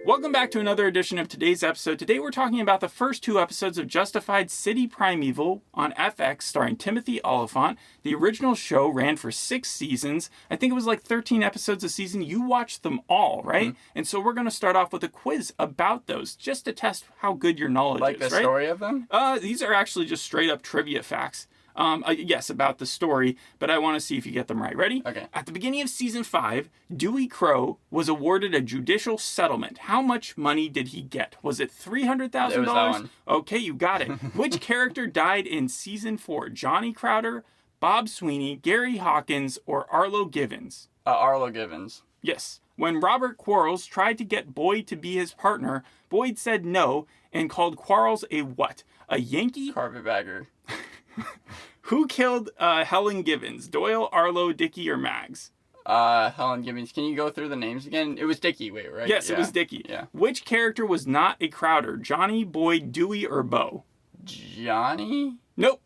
Welcome back to another edition of today's episode. Today we're talking about the first 2 episodes of Justified City Primeval on FX, starring Timothy Olyphant. The original show ran for 6 seasons. I think it was like 13 episodes a season. You watched them all, right? Mm-hmm. And so we're going to start off with a quiz about those, just to test how good your knowledge is, right? Like the story of them? These are actually just straight up trivia facts. Yes, about the story, but I want to see if you get them right. Ready? Okay. At the beginning of season 5, Dewey Crow was awarded a judicial settlement. How much money did he get? Was it $300,000? It was that one. Okay, you got it. Which character died in season 4? Johnny Crowder, Bob Sweeney, Gary Hawkins, or Arlo Givens? Arlo Givens. Yes. When Robert Quarles tried to get Boyd to be his partner, Boyd said no and called Quarles a what? A Yankee? Carpetbagger. Who killed Helen Givens? Doyle, Arlo, Dickie, or Mags? Helen Givens. Can you go through the names again? It was Dickie, right? Yes, yeah. It was Dickie. Yeah. Which character was not a Crowder? Johnny, Boyd, Dewey, or Bo? Johnny? Nope.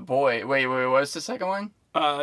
Boyd. Wait, what's the second one?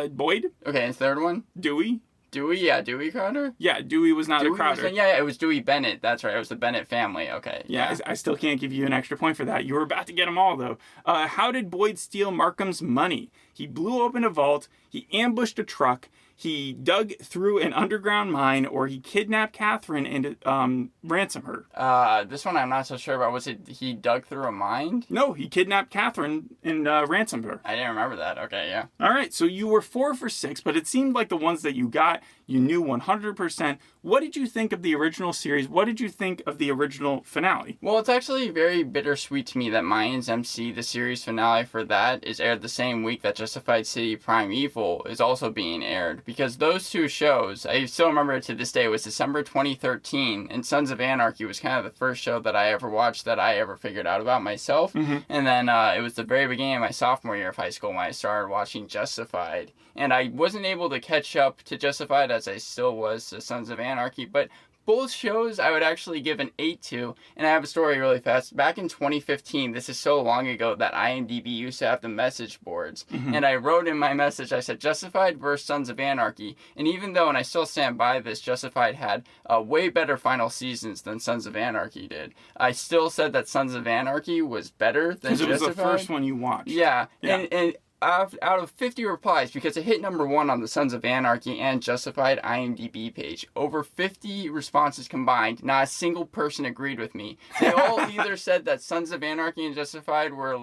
Boyd. Okay, and the third one? Dewey. Dewey? Yeah, Dewey Crowder? Yeah, Dewey was not a Crowder. It was Dewey Bennett. That's right. It was the Bennett family. Okay. Yeah, I still can't give you an extra point for that. You were about to get them all, though. How did Boyd steal Markham's money? He blew open a vault, he ambushed a truck, he dug through an underground mine, or he kidnapped Catherine and ransomed her. This one I'm not so sure about. Was it he dug through a mine? No, he kidnapped Catherine and ransomed her. I didn't remember that. Okay, yeah. All right, so you were 4 for 6, but it seemed like the ones that you got, you knew 100%. What did you think of the original series? What did you think of the original finale? Well, it's actually very bittersweet to me that Mayans MC, the series finale for that, is aired the same week that Justified City Primeval is also being aired. Because those 2 shows, I still remember it to this day, it was December 2013, and Sons of Anarchy was kind of the first show that I ever watched that I ever figured out about myself. Mm-hmm. And then it was the very beginning of my sophomore year of high school when I started watching Justified. And I wasn't able to catch up to Justified as I still was to Sons of Anarchy, but both shows I would actually give an 8 to, and I have a story really fast. Back in 2015, this is so long ago that IMDb used to have the message boards, and I wrote in my message, I said, Justified versus Sons of Anarchy, and even though, and I still stand by this, Justified had way better final seasons than Sons of Anarchy did. I still said that Sons of Anarchy was better than Justified. Because it was the first one you watched. Yeah. And out of 50 replies, because it hit number 1 on the Sons of Anarchy and Justified IMDb page, over 50 responses combined, not a single person agreed with me. They all either said that Sons of Anarchy and Justified were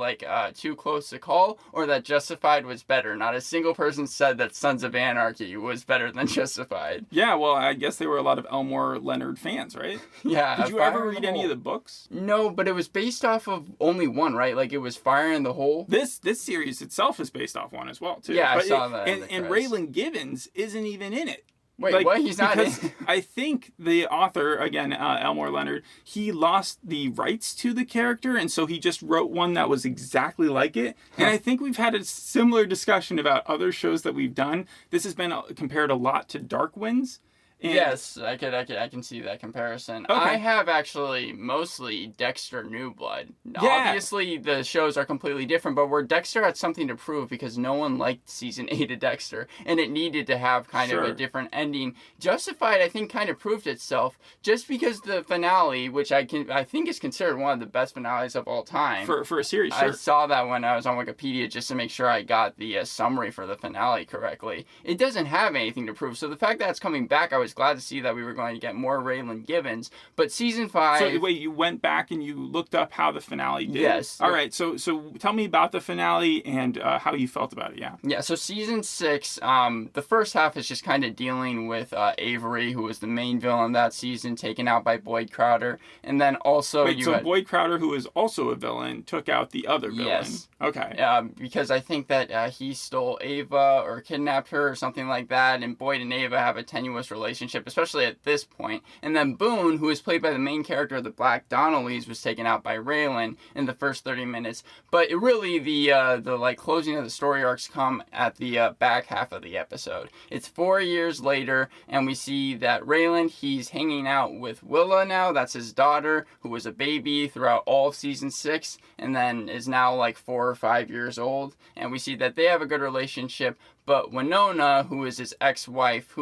too close to call, or that Justified was better. Not a single person said that Sons of Anarchy was better than Justified. Yeah, well, I guess they were a lot of Elmore Leonard fans, right? Yeah. Did you ever read any of the books? No, but it was based off of only one, right? Like, it was Fire in the Hole. This series itself is based off one as well, too. Yeah, I saw that. And Raylan Givens isn't even in it. Wait, what? He's not in it? I think the author, again, Elmore Leonard, he lost the rights to the character, and so he just wrote one that was exactly like it. And I think we've had a similar discussion about other shows that we've done. This has been compared a lot to Dark Winds. And yes, I can see that comparison. Okay. I have actually mostly Dexter New Blood. Yeah. Obviously, the shows are completely different, but where Dexter had something to prove because no one liked season 8 of Dexter, and it needed to have kind of a different ending. Justified, I think, kind of proved itself just because the finale, which I think is considered one of the best finales of all time. For a series, sure. I saw that when I was on Wikipedia just to make sure I got the summary for the finale correctly. It doesn't have anything to prove, so the fact that it's coming back, I was glad to see that we were going to get more Raylan Givens. But season 5... So wait, you went back and you looked up how the finale did? Yes. All right, so tell me about the finale and how you felt about it, yeah. Yeah, so season 6, the first half is just kind of dealing with Avery, who was the main villain that season, taken out by Boyd Crowder. And then also... Boyd Crowder, who is also a villain, took out the other villain. Yes. Okay. Because I think that he stole Ava or kidnapped her or something like that, and Boyd and Ava have a tenuous relationship, especially at this point. And then Boone, who is played by the main character of the Black Donnellys, was taken out by Raylan in the first 30 minutes. But it really, the closing of the story arcs come at the back half of the episode. It's 4 years later, and we see that Raylan, he's hanging out with Willa now. That's his daughter, who was a baby throughout all of season 6, and then is now 4 or 5 years old. And we see that they have a good relationship. But Winona, who is his ex-wife,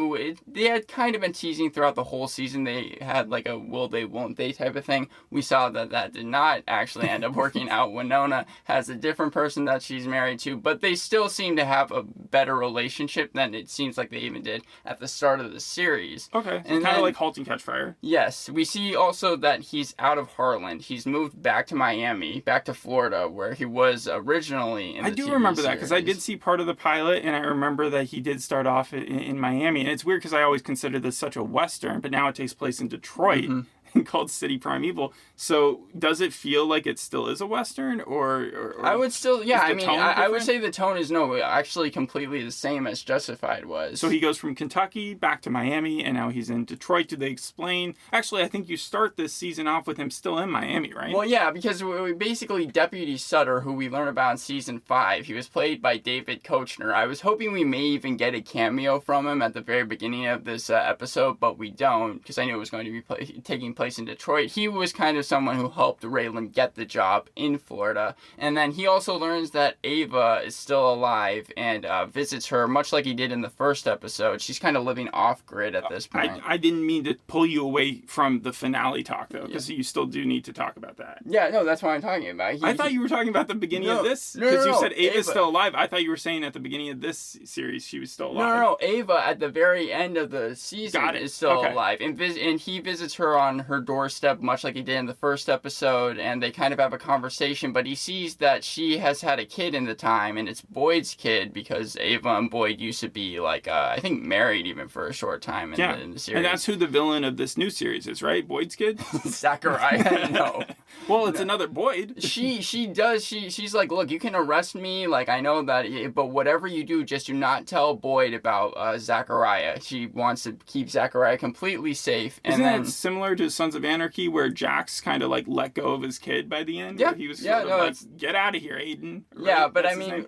they had kind of been teasing throughout the whole season. They had like a will they, won't they type of thing. We saw that did not actually end up working out. Winona has a different person that she's married to, but they still seem to have a better relationship than it seems like they even did at the start of the series. Okay, so kind of like Halt and Catch Fire. Yes, we see also that he's out of Harlan. He's moved back to Miami, back to Florida, where he was originally in the I do TV remember that, because I series. did see part of the pilot, and I remember that he did start off in Miami. And it's weird because I always considered this such a Western, but now it takes place in Detroit. Mm-hmm. Called City Primeval. So does it feel like it still is a Western, or I would still, yeah, is the tone I would different? say the tone is actually completely the same as Justified was. So he goes from Kentucky back to Miami, and now he's in Detroit. Do they explain? Actually, I think you start this season off with him still in Miami, right? Well, yeah, because we basically Deputy Sutter, who we learn about in season 5, he was played by David Koechner. I was hoping we may even get a cameo from him at the very beginning of this episode, but we don't, because I knew it was going to be taking place in Detroit. He was kind of someone who helped Raylan get the job in Florida, and then he also learns that Ava is still alive and visits her, much like he did in the first episode. She's kind of living off-grid at this point. I didn't mean to pull you away from the finale talk, though, because you still do need to talk about that. Yeah, no, that's what I'm talking about. I thought you were talking about the beginning of this, because you said Ava's still alive. I thought you were saying at the beginning of this series she was still alive. No, Ava at the very end of the season is still alive, and he visits her on her doorstep, much like he did in the first episode, and they kind of have a conversation, but he sees that she has had a kid in the time, and it's Boyd's kid, because Ava and Boyd used to be, like, I think married even for a short time in the series. And that's who the villain of this new series is, right? Boyd's kid? Zachariah, no. Well, it's another Boyd. She's like, look, you can arrest me, like, I know that, but whatever you do, just do not tell Boyd about Zachariah. She wants to keep Zachariah completely safe. And Isn't that similar to Sons of Anarchy, where Jax kind of like let go of his kid by the end? Yeah, he was sort of like, get out of here, Aiden. Right? Yeah, but That's I mean,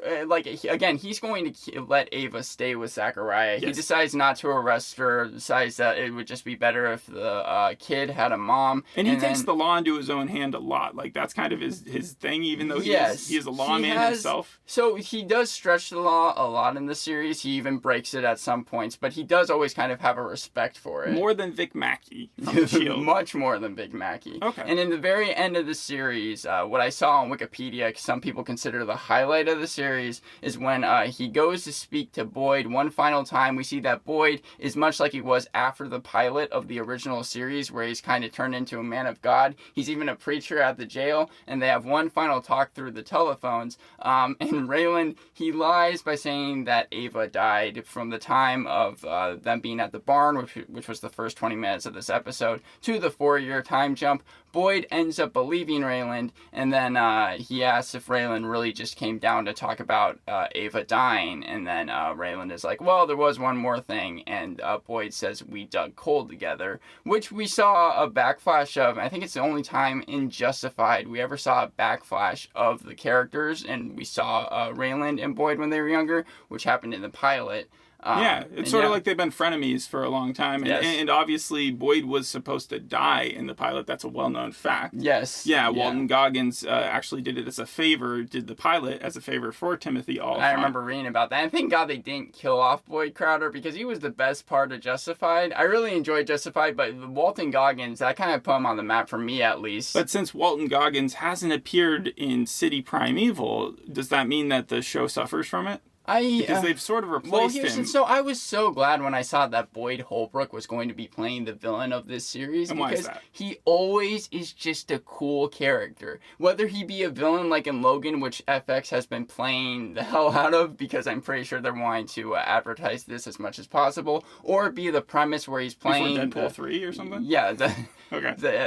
again, he's going to let Ava stay with Zachariah. He decides not to arrest her, decides that it would just be better if the kid had a mom. And he takes the law into his own hand a lot. Like, that's kind of his thing, even though he is a lawman himself. So he does stretch the law a lot in the series. He even breaks it at some points, but he does always kind of have a respect for it. More than Vic Mackey from The Shield. Much more than Big Mackey. Okay. And in the very end of the series, what I saw on Wikipedia, some people consider the highlight of the series, is when he goes to speak to Boyd one final time. We see that Boyd is much like he was after the pilot of the original series, where he's kind of turned into a man of God. He's even a preacher at the jail, and they have one final talk through the telephones. And Raylan, he lies by saying that Ava died from the time of them being at the barn, which was the first 20 minutes of this episode, to the 4-year time jump. Boyd ends up believing Raylan, and then he asks if Raylan really just came down to talk about Ava dying, and then Raylan is like, well, there was one more thing, and Boyd says we dug coal together, which we saw a backflash of. I think it's the only time in Justified we ever saw a backflash of the characters, and we saw Raylan and Boyd when they were younger, which happened in the pilot. It's sort of like they've been frenemies for a long time. And obviously, Boyd was supposed to die in the pilot. That's a well-known fact. Yes. Yeah, Walton Goggins actually did it as a favor, did the pilot as a favor for Timothy Olyphant. I remember reading about that. And thank God they didn't kill off Boyd Crowder, because he was the best part of Justified. I really enjoyed Justified, but Walton Goggins, that kind of put him on the map for me, at least. But since Walton Goggins hasn't appeared in City Primeval, does that mean that the show suffers from it? Because they've sort of replaced him. So I was so glad when I saw that Boyd Holbrook was going to be playing the villain of this series. And why is that? He always is just a cool character. Whether he be a villain like in Logan, which FX has been playing the hell out of, because I'm pretty sure they're wanting to advertise this as much as possible, or be the premise where he's playing... Before Deadpool 3 or something? Yeah,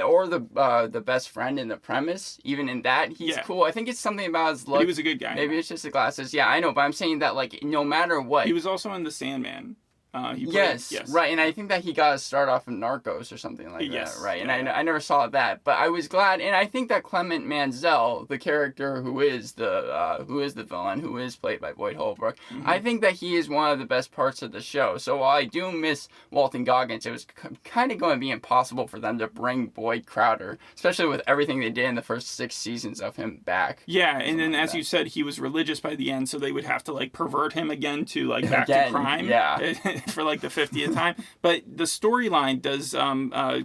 or the best friend in the premise. Even in that, he's cool. I think it's something about his look. But he was a good guy. Maybe it's just the glasses. Yeah, I know, but I'm saying that, like, no matter what... He was also in The Sandman. He played, yes, right, and I think that he got to start off in Narcos or something like Yes, that, right? yeah. And I never saw that, but I was glad, and I think that Clement Mansell, the character who is the villain, who is played by Boyd Holbrook, I think that he is one of the best parts of the show. So while I do miss Walton Goggins, it was kind of going to be impossible for them to bring Boyd Crowder, especially with everything they did in the first 6 seasons of him back. Yeah, and then as you said, he was religious by the end, so they would have to like pervert him again to like back to crime. Yeah. For like the 50th time. But the storyline, does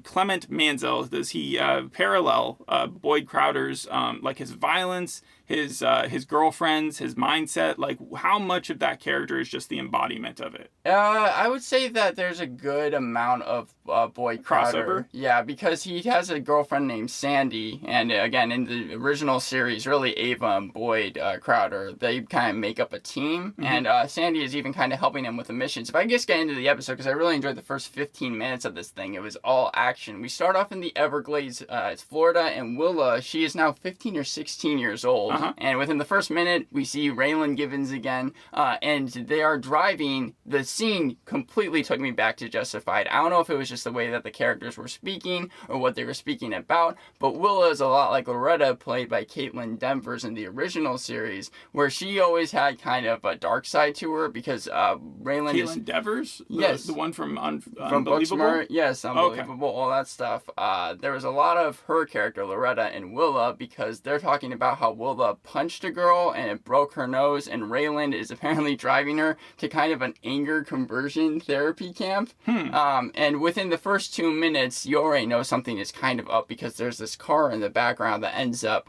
Clement Mansell, does he parallel Boyd Crowder's like his violence, his girlfriends, his mindset? Like, how much of that character is just the embodiment of it? I would say that there's a good amount of Boyd Crowder. Crossover? Yeah, because he has a girlfriend named Sandy, and again, in the original series, really Ava and Boyd Crowder, they kind of make up a team, and Sandy is even kind of helping him with the missions. If I just get into the episode, because I really enjoyed the first 15 minutes of this thing, it was all action. We start off in the Everglades, it's Florida, and Willa, she is now 15 or 16 years old, and within the first minute, we see Raylan Givens again, and they are driving. The scene completely took me back to Justified. I don't know if it was just the way that the characters were speaking or what they were speaking about, but Willa is a lot like Loretta, played by Caitlin Denvers in the original series, where she always had kind of a dark side to her, because Raylan is... Caitlin Devers? Yes. The one from From Unbelievable? Booksmart, yes, Unbelievable, all that stuff. There was a lot of her character, Loretta, and Willa, because they're talking about how Willa punched a girl and it broke her nose, and Raylan is apparently driving her to kind of an anger conversion therapy camp. And within the first 2 minutes, you already know something is kind of up, because there's this car in the background that ends up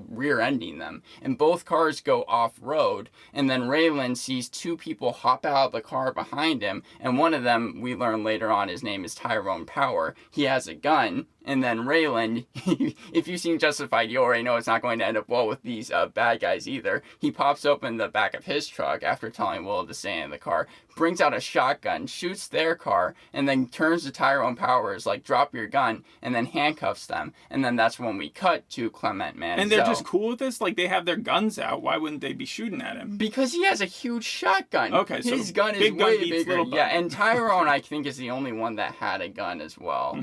rear-ending them. And both cars go off-road, and then Raylan sees 2 people hop out of the car behind him, and one of them, we learn later on, his name is Tyrone Power. He has a gun, and then Raylan, if you've seen Justified, you already know it's not going to end up well with these bad guys either. He pops open the back of his truck after telling Will to stay in the car, brings out a shotgun, shoots their car, and then turns to Tyrone Powers, like, drop your gun, and then handcuffs them. And then that's when we cut to Clement Mansell. And they're just cool with this? Like, they have their guns out. Why wouldn't they be shooting at him? Because he has a huge shotgun. Okay, so his gun is big gun way beats bigger. little gun. Yeah, and Tyrone, I think, is the only one that had a gun as well.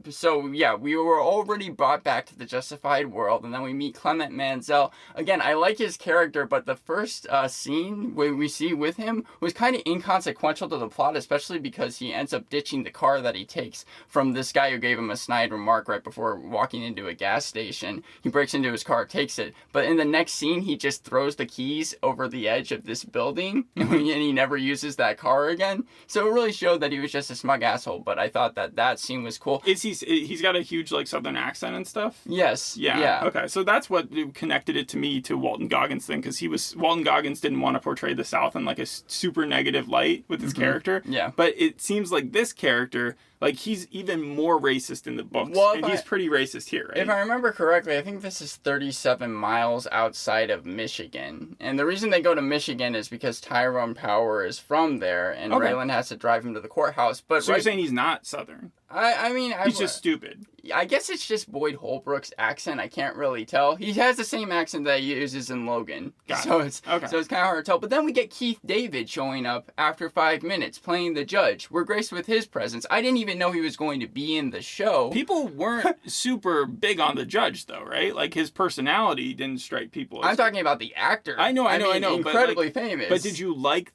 So, yeah, we were already brought back to the Justified world, and then we meet Clement Mansell. Again, I like his character, but the first scene we see with him was kind of inconsequential to the plot, especially because he ends up ditching the car that he takes from this guy who gave him a snide remark right before walking into a gas station. He breaks into his car, takes it, but in the next scene, he just throws the keys over the edge of this building, and he never uses that car again. So it really showed that he was just a smug asshole, but I thought that scene was cool. He's got a huge, like, southern accent and stuff? Yes. Yeah. Okay, so that's what connected it to me to Walton Goggins thing, because Walton Goggins didn't want to portray the South in, like, a super negative light with his character. Yeah. But it seems like this character, like, he's even more racist in the books. Well, and he's pretty racist here, right? If I remember correctly, I think this is 37 miles outside of Michigan. And the reason they go to Michigan is because Tyrone Power is from there, and Raylan has to drive him to the courthouse. But so you're saying he's not Southern? I mean... He's just stupid. I guess it's just Boyd Holbrook's accent. I can't really tell. He has the same accent that he uses in Logan. So it's kind of hard to tell. But then we get Keith David showing up after 5 minutes, playing the judge. We're graced with his presence. I didn't even know he was going to be in the show. People weren't super big on the judge, though, right? Like, his personality didn't strike people. I'm talking about the actor. I know. Incredibly famous. But did you like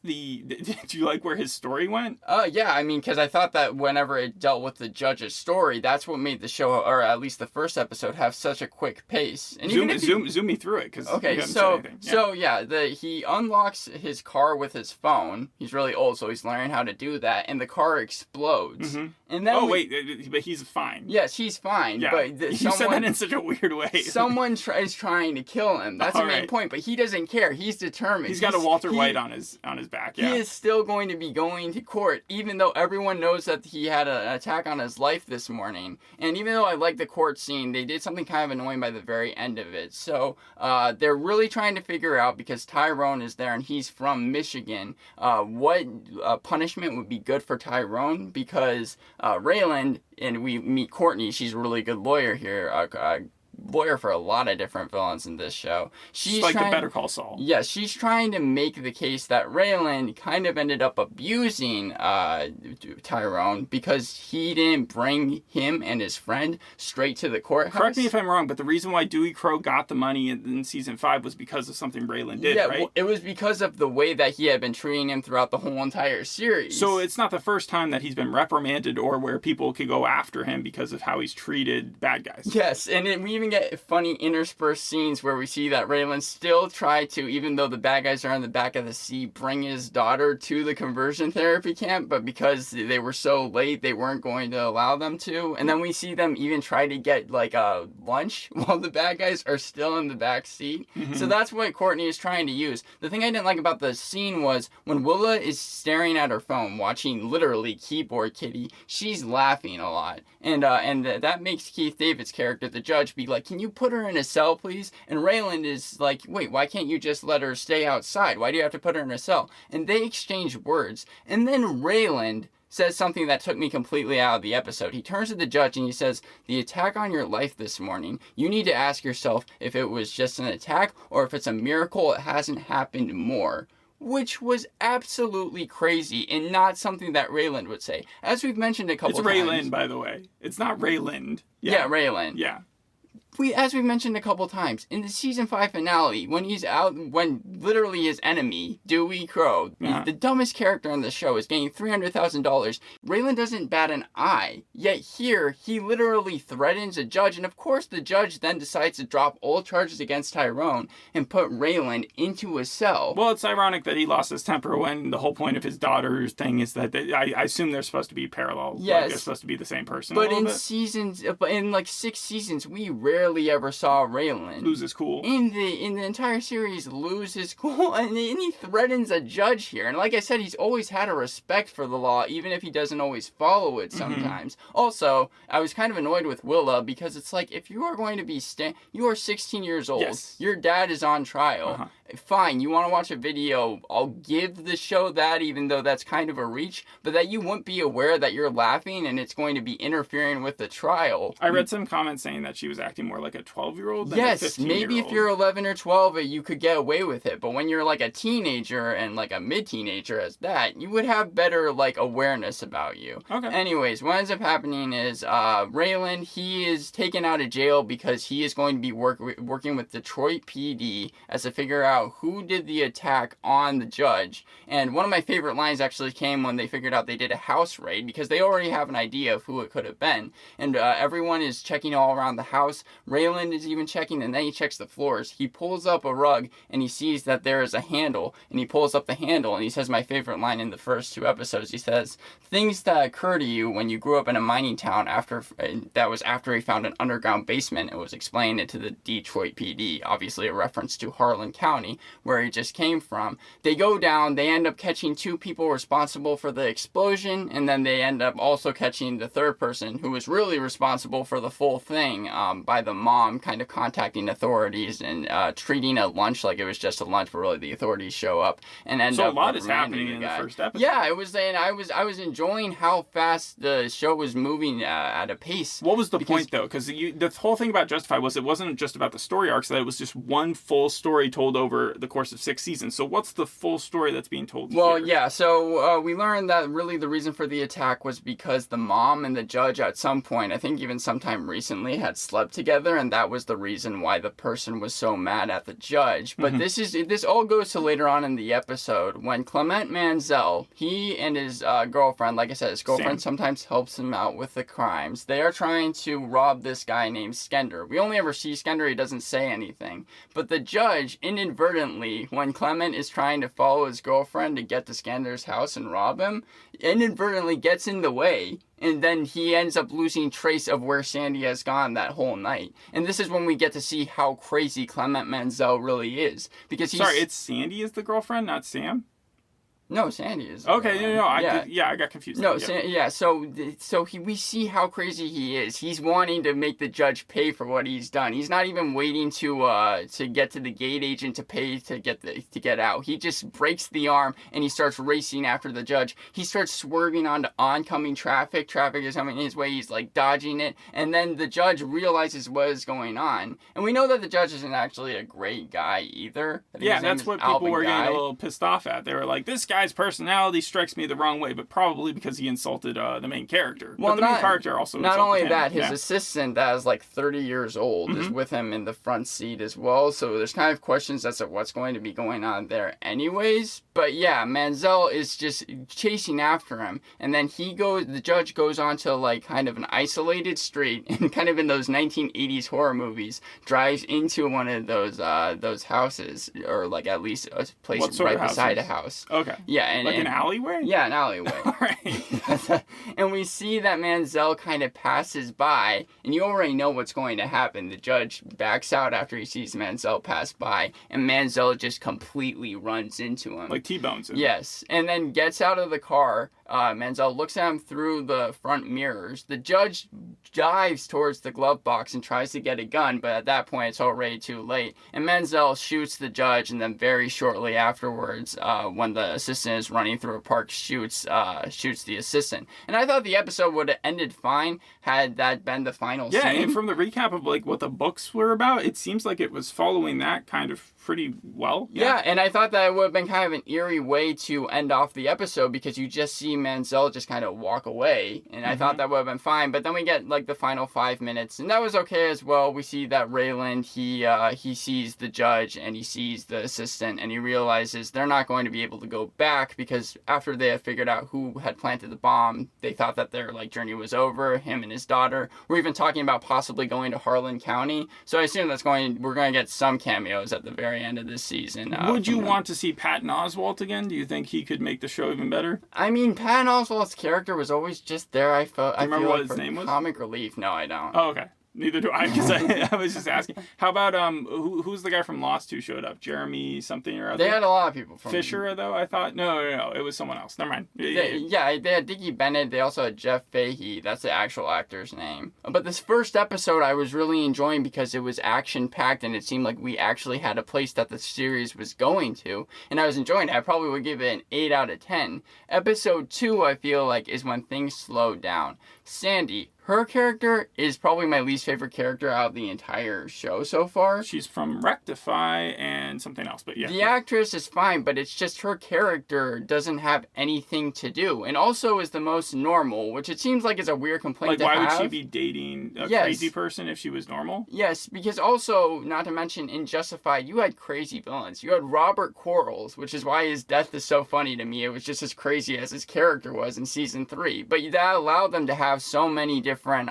where his story went? Yeah. I mean, because I thought that whenever it dealt with the judge's story, that's what made the show, or at least the first episode, have such a quick pace. And zoom me through it, because he unlocks his car with his phone. He's really old, so he's learning how to do that, and the car explodes. And then but he's fine. Yes, he's fine. Yeah. But you said that in such a weird way. Someone is trying to kill him. That's the main point. But he doesn't care. He's determined. He's got a Walter White on his back. Yeah. He is still going to be going to court, even though everyone knows that he had an attack on his life this morning. And even though I like the court scene, they did something kind of annoying by the very end of it. So they're really trying to figure out, because Tyrone is there and he's from Michigan, what punishment would be good for Tyrone, because Raylan, and we meet Courtney, she's a really good lawyer here, lawyer for a lot of different villains in this show. She's like the Better Call Saul. Yeah, she's trying to make the case that Raylan kind of ended up abusing Tyrone because he didn't bring him and his friend straight to the courthouse. Correct me if I'm wrong, but the reason why Dewey Crow got the money in season 5 was because of something Raylan did, right? Well, it was because of the way that he had been treating him throughout the whole entire series. So it's not the first time that he's been reprimanded or where people could go after him because of how he's treated bad guys. Yes, and we even get funny interspersed scenes where we see that Raylan still tried to, even though the bad guys are in the back of the seat, bring his daughter to the conversion therapy camp, but because they were so late, they weren't going to allow them to. And then we see them even try to get like a lunch while the bad guys are still in the back seat. Mm-hmm. So that's what Courtney is trying to use. The thing I didn't like about the scene was when Willa is staring at her phone, watching literally Keyboard Kitty, she's laughing a lot. And that makes Keith David's character, the judge, be like, can you put her in a cell, please? And Raylan is like, wait, why can't you just let her stay outside? Why do you have to put her in a cell? And they exchange words. And then Raylan says something that took me completely out of the episode. He turns to the judge and he says, the attack on your life this morning, you need to ask yourself if it was just an attack or if it's a miracle it hasn't happened more. Which was absolutely crazy and not something that Raylan would say. As we've mentioned a couple times. It's Raylan, by the way. It's not Rayland. Yeah, Raylan. Yeah. As we've mentioned a couple times, in the season 5 finale, when he's out, when literally his enemy, Dewey Crow, the dumbest character on the show, is getting $300,000, Raylan doesn't bat an eye. Yet here, he literally threatens a judge, and of course the judge then decides to drop all charges against Tyrone and put Raylan into a cell. Well, it's ironic that he lost his temper when the whole point of his daughter's thing is that I assume they're supposed to be parallel. Yes. Like they're supposed to be the same person. But in like 6 seasons, we rarely ever saw Raylan lose his cool in the entire series, lose his cool, and he threatens a judge here. And like I said, he's always had a respect for the law, even if he doesn't always follow it sometimes. Mm-hmm. Also, I was kind of annoyed with Willa because it's like, if you are going to be you are 16 years old, yes. Your dad is on trial. Fine, you want to watch a video, I'll give the show that, even though that's kind of a reach, but that you won't be aware that you're laughing and it's going to be interfering with the trial. I read some comments saying that she was acting more like a 12-year-old than a 15-year-old. Yes, maybe if you're 11 or 12, you could get away with it, but when you're like a teenager and like a mid-teenager as that, you would have better like awareness about you. Okay. Anyways, what ends up happening is Raylan, he is taken out of jail because he is going to be working with Detroit PD as to figure out who did the attack on the judge. And one of my favorite lines actually came when they figured out they did a house raid, because they already have an idea of who it could have been. And everyone is checking all around the house. Raylan is even checking, and then he checks the floors. He pulls up a rug and he sees that there is a handle, and he pulls up the handle and he says my favorite line in the first 2 episodes. He says, things that occur to you when you grew up in a mining town after he found an underground basement and was explaining it to the Detroit PD, obviously a reference to Harlan County, where he just came from. They go down, they end up catching 2 people responsible for the explosion, and then they end up also catching the third person who was really responsible for the full thing, by the mom kind of contacting authorities and treating a lunch like it was just a lunch, but really the authorities show up and end up. So a lot is happening in the first episode. Yeah, it was, and I was enjoying how fast the show was moving at a pace. What was the point though? Because the whole thing about Justified was it wasn't just about the story arcs; that it was just one full story told over the course of 6 seasons. So what's the full story that's being told here? Well, yeah, so we learned that really the reason for the attack was because the mom and the judge at some point, I think even sometime recently, had slept together, and that was the reason why the person was so mad at the judge. But this all goes to later on in the episode when Clement Mansell, he and his girlfriend, like I said, his girlfriend sometimes helps him out with the crimes. They are trying to rob this guy named Skender. We only ever see Skender, he doesn't say anything. But the judge inadvertently, when Clement is trying to follow his girlfriend to get to Skender's house and rob him, inadvertently gets in the way, and then he ends up losing trace of where Sandy has gone that whole night. And this is when we get to see how crazy Clement Mansell really is. Because Sorry, it's Sandy is the girlfriend, not Sam? No, Sandy is. Okay, no, yeah. I got confused. No, yeah. So we see how crazy he is. He's wanting to make the judge pay for what he's done. He's not even waiting to get to the gate agent to pay to get out. He just breaks the arm and he starts racing after the judge. He starts swerving onto oncoming traffic. Traffic is coming his way. He's like dodging it, and then the judge realizes what is going on. And we know that the judge isn't actually a great guy either. Yeah, that's what people were getting a little pissed off at. They were like, this guy's personality strikes me the wrong way, but probably because he insulted the main character. Well, but the main character also not only him. that, his assistant that is like 30 years old is with him in the front seat as well. So there's kind of questions as to what's going to be going on there anyways. But yeah, Mansell is just chasing after him. And then the judge goes onto like kind of an isolated street and kind of in those 1980s horror movies, drives into one of those houses, or like at least a place right beside a house. Okay. Yeah. And an alleyway? Yeah, an alleyway. All right. And we see that Mansell kind of passes by, and you already know what's going to happen. The judge backs out after he sees Mansell pass by, and Mansell just completely runs into him. Like T-bones him. Yes, and then gets out of the car. Mansell looks at him through the front mirrors. The judge dives towards the glove box and tries to get a gun, but at that point it's already too late. And Mansell shoots the judge, and then very shortly afterwards, when the assistant is running through a park, shoots the assistant. And I thought the episode would have ended fine had that been the final scene. Yeah, and from the recap of like what the books were about, it seems like it was following that kind of pretty well. Yeah, and I thought that it would have been kind of an eerie way to end off the episode, because you just see Mansell just kind of walk away, and I thought that would have been fine. But then we get like the final 5 minutes, and that was okay as well. We see that Raylan, he sees the judge and he sees the assistant, and he realizes they're not going to be able to go back, because after they had figured out who had planted the bomb, they thought that their like journey was over. Him and his daughter were even talking about possibly going to Harlan County. So I assume we're going to get some cameos at the very end of this season. Would you want to see Patton Oswalt again? Do you think he could make the show even better? I mean, Patton Oswalt's character was always just there. I remember what his name was? Comic relief. No, I don't. Oh, okay. Neither do I, because I was just asking. How about who's the guy from Lost who showed up? Jeremy something or other? They had a lot of people from Fisher, though, I thought. No, it was someone else. Never mind. They had Dickie Bennett. They also had Jeff Fahey. That's the actual actor's name. But this first episode I was really enjoying because it was action-packed, and it seemed like we actually had a place that the series was going to, and I was enjoying it. I probably would give it an 8 out of 10. Episode 2, I feel like, is when things slowed down. Sandy, her character is probably my least favorite character out of the entire show so far. She's from Rectify and something else, but yeah. The actress is fine, but it's just her character doesn't have anything to do, and also is the most normal, which it seems like is a weird complaint to have. Like, why would she be dating a crazy person if she was normal? Yes, because also, not to mention, in Justified, you had crazy villains. You had Robert Quarles, which is why his death is so funny to me. It was just as crazy as his character was in Season 3. But that allowed them to have so many different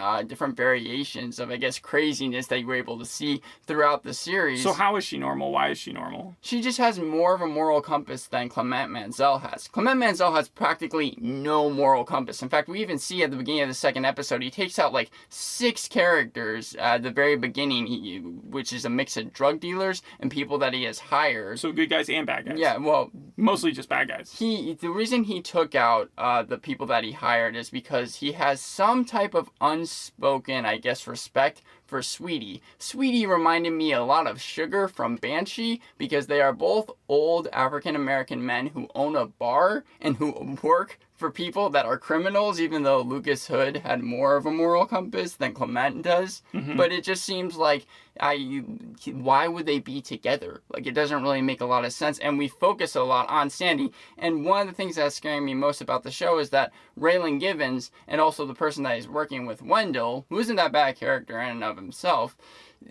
variations of, I guess, craziness that you were able to see throughout the series. So how is she normal? Why is she normal? She just has more of a moral compass than Clement Mansell has. Clement Mansell has practically no moral compass. In fact, we even see at the beginning of the second episode, he takes out like 6 characters at the very beginning, which is a mix of drug dealers and people that he has hired. So good guys and bad guys. Yeah, well, mostly just bad guys. The reason he took out the people that he hired is because he has some type of unspoken, I guess, respect for Sweetie. Sweetie reminded me a lot of Sugar from Banshee, because they are both old African-American men who own a bar and who work for people that are criminals, even though Lucas Hood had more of a moral compass than Clement does. But it just seems like, why would they be together? Like, it doesn't really make a lot of sense, and we focus a lot on Sandy. And one of the things that's scaring me most about the show is that Raylan Givens, and also the person that he's working with, Wendell, who isn't that bad a character in and of himself,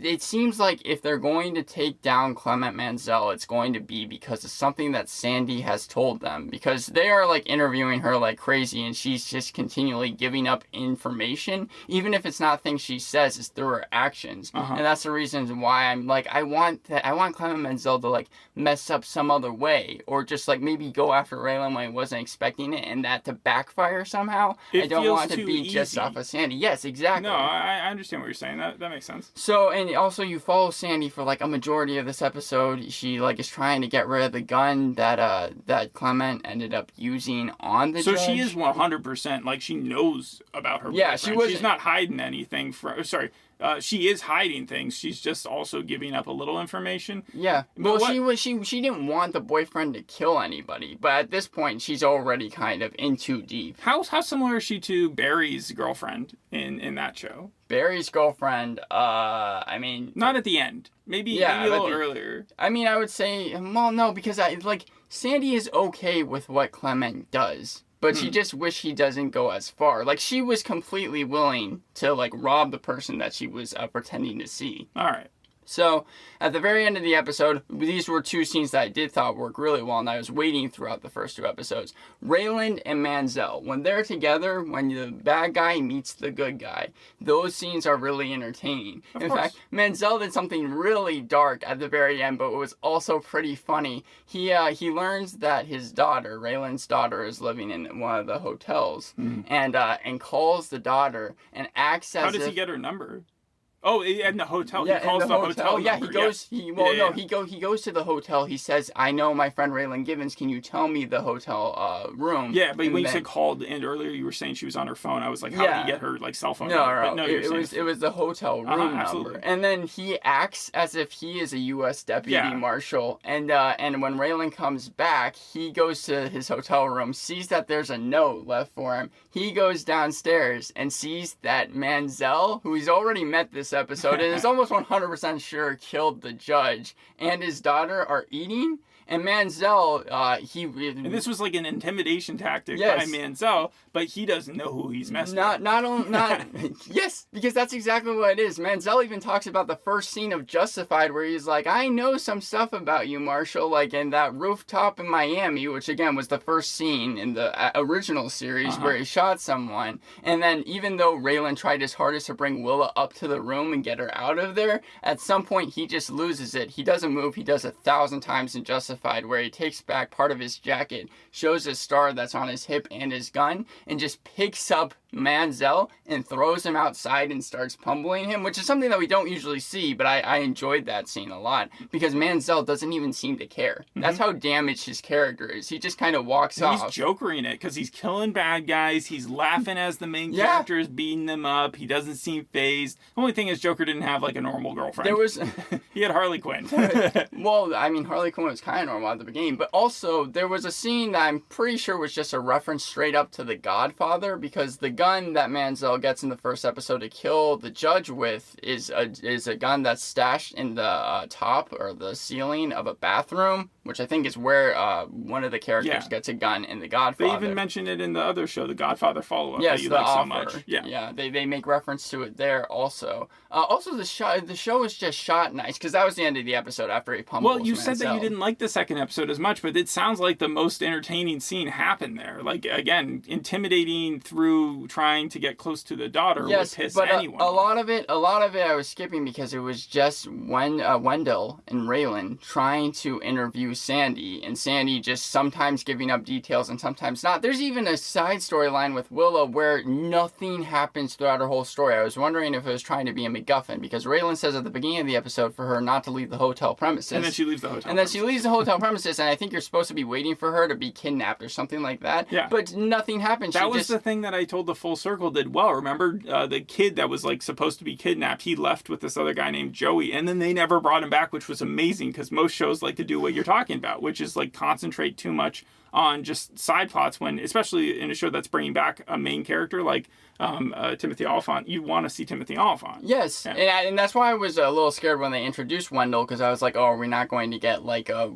it seems like if they're going to take down Clement Mansell, it's going to be because of something that Sandy has told them. Because they are like interviewing her like crazy, and she's just continually giving up information, even if it's not things she says, it's through her actions. And that's the reason why I'm like, I want Clement Mansell to like mess up some other way, or just like maybe go after Raylan when he wasn't expecting it, and that to backfire somehow. I don't want it to be just off of Sandy. Yes, exactly. No, I understand what you're saying. That makes sense. So, and also you follow Sandy for like a majority of this episode. She like is trying to get rid of the gun that Clement ended up using on the judge. So she is 100% like she knows about her boyfriend. She's not hiding anything from. She is hiding things. She's just also giving up a little information. Yeah. Well, she didn't want the boyfriend to kill anybody, but at this point, she's already kind of in too deep. How similar is she to Barry's girlfriend in that show? Barry's girlfriend, I mean... Not at the end. Maybe a little earlier. I mean, I would say... Well, no, because Sandy is okay with what Clement does. But she just wish he doesn't go as far. Like, she was completely willing to, like, rob the person that she was pretending to see. All right. So, at the very end of the episode, these were two scenes that I did thought worked really well, and I was waiting throughout the first two episodes. Raylan and Mansell, when they're together, when the bad guy meets the good guy, those scenes are really entertaining. In fact, Mansell did something really dark at the very end, but it was also pretty funny. He learns that his daughter, Raylan's daughter, is living in one of the hotels, and calls the daughter and acts as How does he get her number? Oh, in the hotel. Yeah, he calls the hotel. Yeah, number. he goes. He goes to the hotel. He says, "I know my friend Raylan Givens. Can you tell me the hotel room?" Yeah, but when you said called in earlier, you were saying she was on her phone. I was like, how did he get her cell phone number? No. It was the hotel room number. And then he acts as if he is a U.S. deputy marshal. And when Raylan comes back, he goes to his hotel room, sees that there's a note left for him. He goes downstairs and sees that Mansell, who he's already met this episode and is almost 100% sure killed the judge, and his daughter are eating. And Mansell, and this was like an intimidation tactic by Mansell, but he doesn't know who he's messing with. Yes, because that's exactly what it is. Mansell even talks about the first scene of Justified, where he's like, I know some stuff about you, Marshall, like in that rooftop in Miami, which again was the first scene in the original series where he shot someone. And then even though Raylan tried his hardest to bring Willa up to the room and get her out of there, at some point he just loses it. He doesn't move. He does 1,000 times in Justified, where he takes back part of his jacket, shows his star that's on his hip and his gun, and just picks up Mansell and throws him outside and starts pummeling him, which is something that we don't usually see, but I enjoyed that scene a lot, because Mansell doesn't even seem to care. That's how damaged his character is. He just kind of walks off. He's jokering it, because he's killing bad guys, he's laughing as the main character is beating them up, he doesn't seem fazed. The only thing is Joker didn't have like a normal girlfriend. He had Harley Quinn. Well, I mean, Harley Quinn was kind of normal at the beginning, but also there was a scene that I'm pretty sure was just a reference straight up to The Godfather, because the gun that Mansell gets in the first episode to kill the judge with is a gun that's stashed in the top or the ceiling of a bathroom, which I think is where one of the characters gets a gun in The Godfather. They even mentioned it in the other show, The Godfather follow-up, that you like so much. Yeah, they make reference to it there also. Also, the show is just shot nice, because that was the end of the episode after he pummels Well, you said that you didn't like the second episode as much, but it sounds like the most entertaining scene happened there. Like, again, intimidating through trying to get close to the daughter would piss anyone. A lot of it I was skipping because it was just Wendell and Raylan trying to interview Sandy, and Sandy just sometimes giving up details and sometimes not. There's even a side storyline with Willa where nothing happens throughout her whole story. I was wondering if it was trying to be a MacGuffin, because Raylan says at the beginning of the episode for her not to leave the hotel premises. And then she leaves the hotel premises, and I think you're supposed to be waiting for her to be kidnapped or something like that. Yeah. But nothing happens. That was the thing that I told the Full Circle did well. Remember, the kid that was like supposed to be kidnapped, he left with this other guy named Joey, and then they never brought him back, which was amazing, because most shows like to do what you're talking about, which is like concentrate too much on just side plots, when, especially in a show that's bringing back a main character like Timothy Olyphant, you want to see Timothy Olyphant. Yes, and that's why I was a little scared when they introduced Wendell, because I was like, oh, are we not going to get like a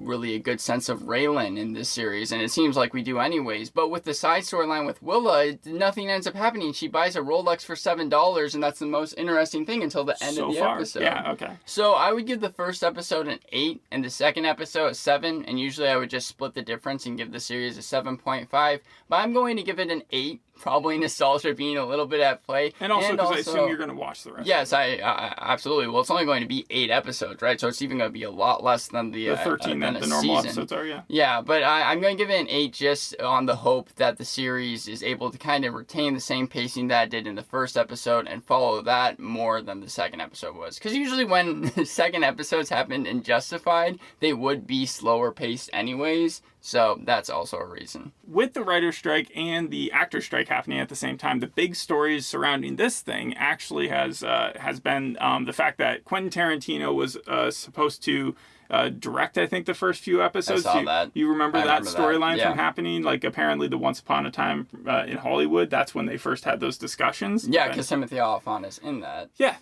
good sense of Raylan in this series? And it seems like we do anyways. But with the side storyline with Willa, nothing ends up happening. She buys a Rolex for $7, and that's the most interesting thing until the end of the episode. Yeah, okay. So I would give the first episode an 8 and the second episode a 7, and usually I would just split the difference and give the series a 7.5. But I'm going to give it an 8 probably nostalgia being a little bit at play. And also because I assume you're going to watch the rest. Yes, I absolutely. Well, it's only going to be 8 episodes, right? So it's even going to be a lot less than the 13 that the normal episodes are, yeah. Yeah, but I'm going to give it an 8 just on the hope that the series is able to kind of retain the same pacing that it did in the first episode and follow that more than the second episode was. Because usually when the second episodes happened in Justified, they would be slower paced anyways. So that's also a reason. With the writer's strike and the actor strike happening at the same time, the big stories surrounding this thing actually has been the fact that Quentin Tarantino was supposed to direct, I think, the first few episodes. I saw that. You remember that storyline yeah. from happening? Like, apparently the Once Upon a Time in Hollywood, that's when they first had those discussions. Yeah, because Timothy Olyphant is in that. Yeah,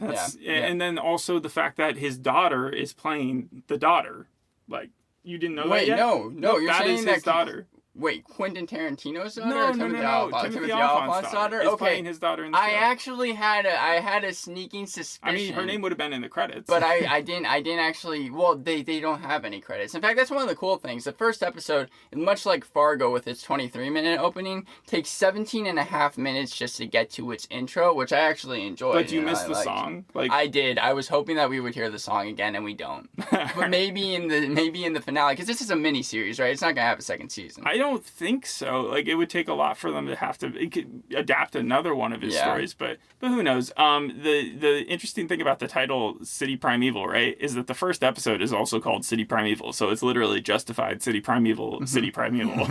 and then also the fact that his daughter is playing the daughter. Like, you didn't know that yet? No, you're that saying is that his daughter. Wait, Quentin Tarantino's daughter? No, or Timothy Olyphant? Timothy Olyphant's daughter. Is playing his daughter in the show. I actually had a sneaking suspicion. I mean, her name would have been in the credits. But I didn't actually. Well, they don't have any credits. In fact, that's one of the cool things. The first episode, much like Fargo with its 23-minute opening, takes 17 and a half minutes just to get to its intro, which I actually enjoyed. But you missed the song. Like, I did. I was hoping that we would hear the song again, and we don't. But maybe in the finale, because this is a mini series, right? It's not gonna have a second season. I don't think so. Like, it would take a lot for them to have to adapt another one of his stories, but who knows? The interesting thing about the title City Primeval, right, is that the first episode is also called City Primeval, so it's literally Justified City Primeval, City Primeval.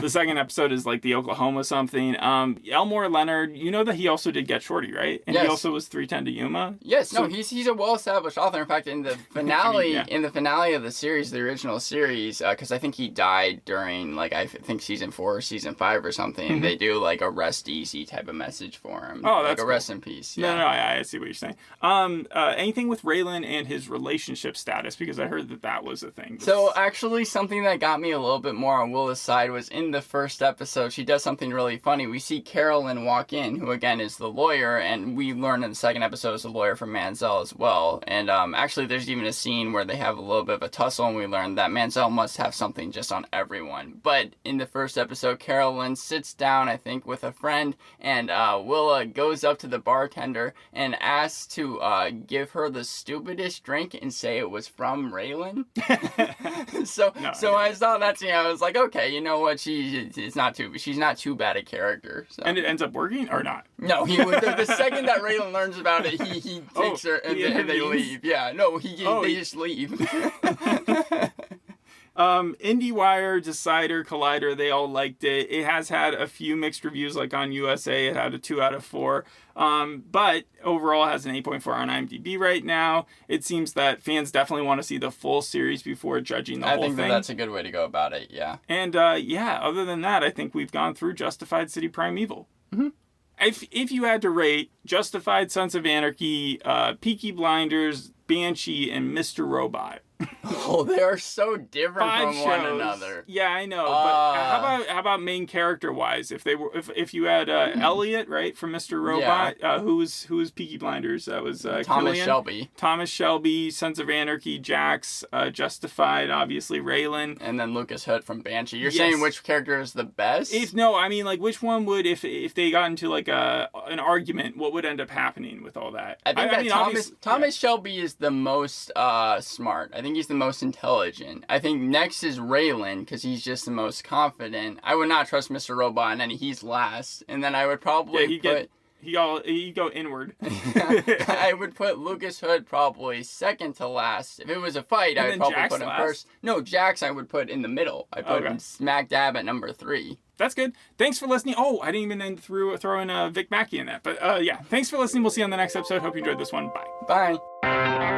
The second episode is like the Oklahoma something. Elmore Leonard, you know that he also did Get Shorty, right? And he also was 310 to Yuma. Yes, so, no, he's a well-established author. In fact, in the finale, in the finale of the series, the original series, because I think he died during, like, I think season 4 or season 5 or something, they do like a rest easy type of message for him. Oh, that's like a cool. Rest in peace. Yeah. No, I see what you're saying. Anything with Raylan and his relationship status, because I heard that was a thing. So actually, something that got me a little bit more on Willa's side was in the first episode. She does something really funny. We see Carolyn walk in, who again is the lawyer, and we learn in the second episode is the lawyer from Mansell as well. And actually, there's even a scene where they have a little bit of a tussle, and we learn that Mansell must have something just on everyone. But in the first episode, Carolyn sits down, I think, with a friend, and Willa goes up to the bartender and asks to give her the stupidest drink and say it was from Raylan. So I saw that scene. I was like, okay, you know what? She's not too bad a character. So. And it ends up working or not? No, the second that Raylan learns about it, he takes her and they leave. Yeah, no, they just leave. IndieWire, Decider, Collider, they all liked it. It has had a few mixed reviews, like on USA, it had a 2 out of 4. But overall it has an 8.4 on IMDb right now. It seems that fans definitely want to see the full series before judging the whole thing. I think that's a good way to go about it, yeah. And other than that, I think we've gone through Justified City Primeval. Mm-hmm. If you had to rate Justified, Sons of Anarchy, Peaky Blinders, Banshee, and Mr. Robot. Oh, they are so different 5 from shows. One another. Yeah, I know. But how about main character wise? If you had Elliot, right, from Mr. Robot, who was Peaky Blinders? That was Thomas Shelby. Thomas Shelby, Sons of Anarchy, Jax, Justified, obviously Raylan, and then Lucas Hood from Banshee. You're saying which character is the best? Which one would if they got into like an argument, what would end up happening with all that? I think Thomas Shelby is the most smart. I think he's the most intelligent. I think next is Raylan, because he's just the most confident. I would not trust Mr. Robot, and then he's last. And then I would probably he'd go inward. I would put Lucas Hood probably second to last. If it was a fight, I would probably Jax put him last. First. No, Jax I would put in the middle. I'd put him smack dab at number 3. That's good. Thanks for listening. Oh, I didn't even throw in Vic Mackey in that. But thanks for listening. We'll see you on the next episode. Hope you enjoyed this one. Bye. Bye.